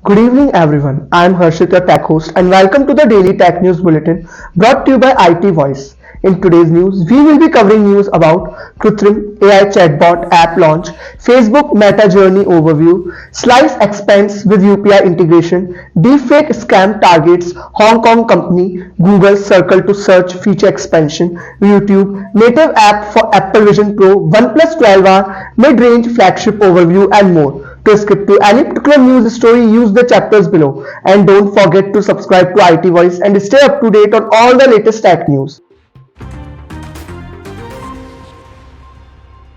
Good evening, everyone. I am Harshit, your tech host, and welcome to the Daily Tech News Bulletin brought to you by IT Voice. In today's news, we will be covering news about Kruthrim AI chatbot app launch, Facebook Meta Journey overview, Slice expands with UPI integration, deepfake scam targets Hong Kong company, Google Circle to search feature expansion, YouTube native app for Apple Vision Pro, OnePlus 12R mid-range flagship overview, and more. To skip to any particular news story, use the chapters below. And don't forget to subscribe to IT Voice and stay up to date on all the latest tech news.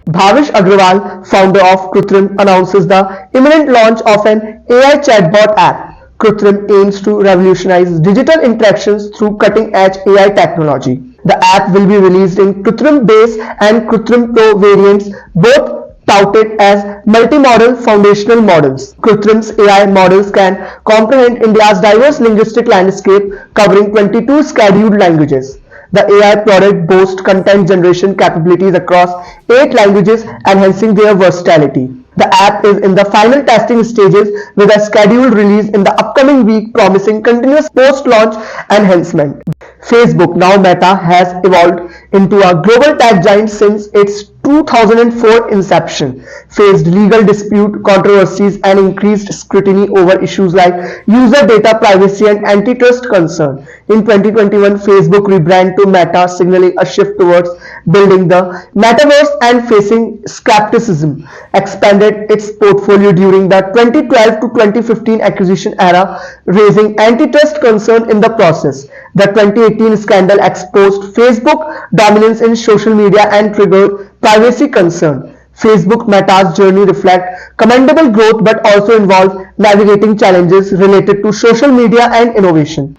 Bhavish Agrawal, founder of Kruthrim, announces the imminent launch of an AI chatbot app. Kruthrim aims to revolutionize digital interactions through cutting-edge AI technology. The app will be released in Kruthrim Base and Kruthrim Pro variants, both touted as multimodal foundational models. Kruthrim's AI models can comprehend India's diverse linguistic landscape, covering 22 scheduled languages. The AI product boasts content generation capabilities across 8 languages, enhancing their versatility. The app is in the final testing stages with a scheduled release in the upcoming week, promising continuous post-launch enhancement. Facebook, now Meta, has evolved into a global tech giant since its 2004 inception, faced legal dispute, controversies, and increased scrutiny over issues like user data privacy and antitrust concern. In 2021, Facebook rebranded to Meta, signaling a shift towards building the metaverse and facing skepticism, expanded its portfolio during the 2012 to 2015 acquisition era, raising antitrust concern in the process. The 2018 scandal exposed Facebook dominance in social media and triggered privacy concern. Facebook Meta's journey reflects commendable growth but also involves navigating challenges related to social media and innovation.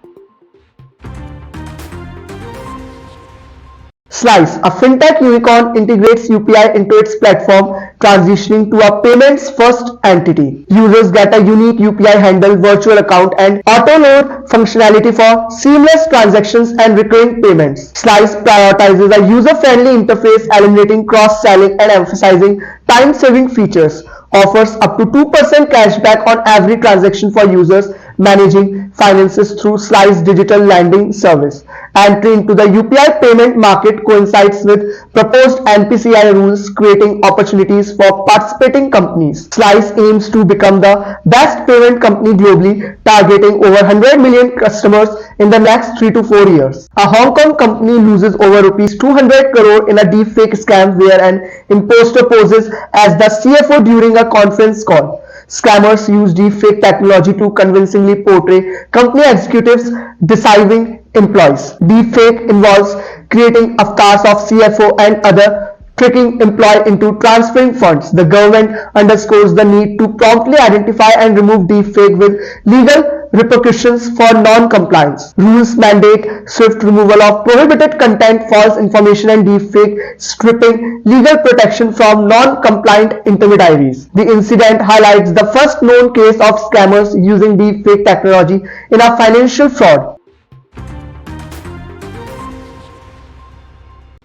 Slice, a fintech unicorn, integrates UPI into its platform, transitioning to a payments-first entity. Users get a unique UPI handle, virtual account, and auto-load functionality for seamless transactions and recurring payments. Slice prioritizes a user-friendly interface, eliminating cross-selling and emphasizing time-saving features. Offers up to 2% cashback on every transaction for users managing finances through Slice digital lending service. Entry into the UPI payment market coincides with proposed NPCI rules, creating opportunities for participating companies. Slice aims to become the best payment company globally, targeting over 100 million customers in the next 3 to 4 years. A Hong Kong company loses over rupees 200 crore in a deepfake scam where an imposter poses as the CFO during a conference call. Scammers use deepfake technology to convincingly portray company executives deceiving employees. Deepfake involves creating avatars of CFO and other, tricking employee into transferring funds. The government underscores the need to promptly identify and remove deepfake with legal repercussions for non-compliance. Rules mandate swift removal of prohibited content, false information, and deepfake, stripping legal protection from non-compliant intermediaries. The incident highlights the first known case of scammers using deepfake technology in a financial fraud.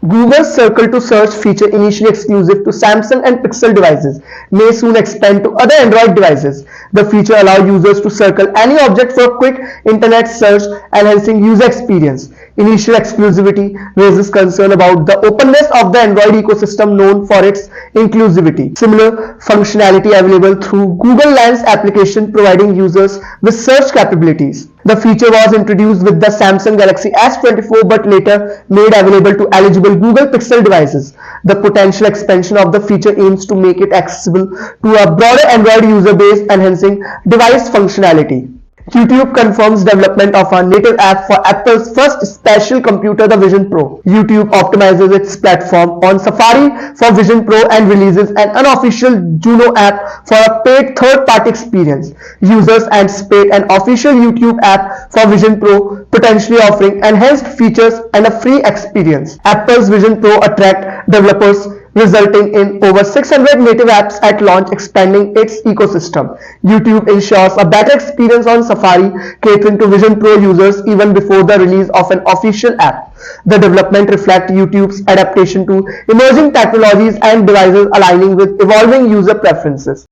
Google's Circle to Search feature, initially exclusive to Samsung and Pixel devices, may soon expand to other Android devices. The feature allows users to circle any object for quick internet search, enhancing user experience. Initial exclusivity raises concern about the openness of the Android ecosystem, known for its inclusivity. Similar functionality available through Google Lens application, providing users with search capabilities. The feature was introduced with the Samsung Galaxy S24 but later made available to eligible Google Pixel devices. The potential expansion of the feature aims to make it accessible to a broader Android user base, enhancing device functionality. YouTube confirms development of a native app for Apple's first special computer, the Vision Pro. YouTube optimizes its platform on Safari for Vision Pro and releases an unofficial Juno app for a paid third-party experience. Users anticipate an official YouTube app for Vision Pro, potentially offering enhanced features and a free experience. Apple's Vision Pro attract developers, resulting in over 600 native apps at launch, expanding its ecosystem. YouTube ensures a better experience on Safari, catering to Vision Pro users even before the release of an official app. The development reflects YouTube's adaptation to emerging technologies and devices, aligning with evolving user preferences.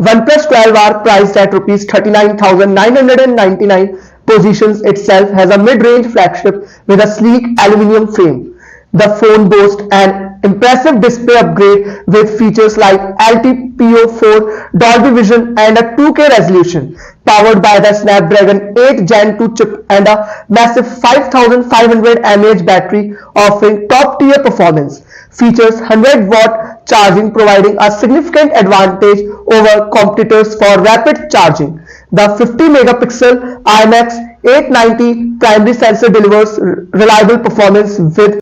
OnePlus 12R priced at rupees 39,999 positions itself as a mid-range flagship with a sleek aluminum frame. The phone boasts an impressive display upgrade with features like LTPO4, Dolby Vision and a 2K resolution, powered by the Snapdragon 8 Gen 2 chip and a massive 5500 mAh battery offering top-tier performance. Features 100-watt charging, providing a significant advantage over competitors for rapid charging. The 50-megapixel IMX 890 primary sensor delivers reliable performance with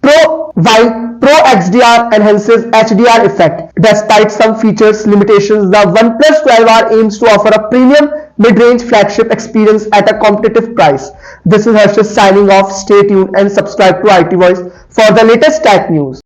while Pro XDR enhances HDR effect. Despite some features limitations, the OnePlus 12R aims to offer a premium mid-range flagship experience at a competitive price. This is Harshit signing off. Stay tuned and subscribe to IT Voice for the latest tech news.